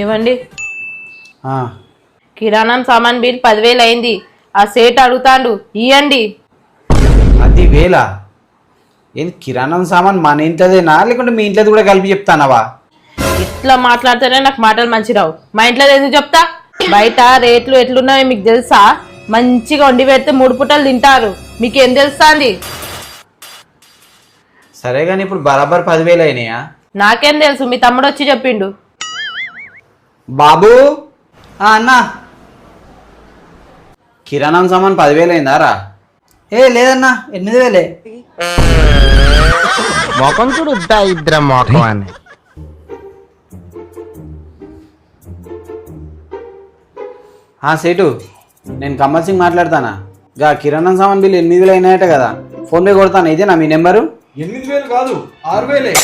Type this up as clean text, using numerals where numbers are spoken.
ఏమండి ఆ, కిరాణం సామాన్ బిల్ 10,000 అయింది. ఆ సేట్ అడుగుతాండు ఇయ్యండి. అది వేలా ఏంది కిరాణం సామాన్ మన ఇంట్లోదేనా లేకుంటే మీ ఇంట్లో కూడా కలిపి చెప్తానవా? ఇట్లా మాట్లాడితేనే నాకు మాటలు మంచి రావు. మా ఇంట్లో ఎందుకు చెప్తా? బయట రేట్లు ఎట్లున్నాయో మీకు తెలుసా? మంచిగా వండి పెడితే 3 పూటలు తింటారు. మీకేం తెలుస్తుంది? సరే కానీ ఇప్పుడు బరాబర్ 10,000 అయినాయా? నాకేం తెలుసు, మీ తమ్ముడు వచ్చి చెప్పిండు. బాబు అన్నా కిరాణం సామాన్ 10,000 అయిందారా? లేదన్నా 8,000. మొఖం చూడు ఇద్దరం మొఖం అని. సేటు నేను కమల్ సింగ్ మాట్లాడతానా. గా కిరాణం సామాన్ బిల్ 8,000 అయినాయట కదా, ఫోన్పే కొడతాను. ఇదేనా మీ నెంబరు? 8,000 కాదు 6,000.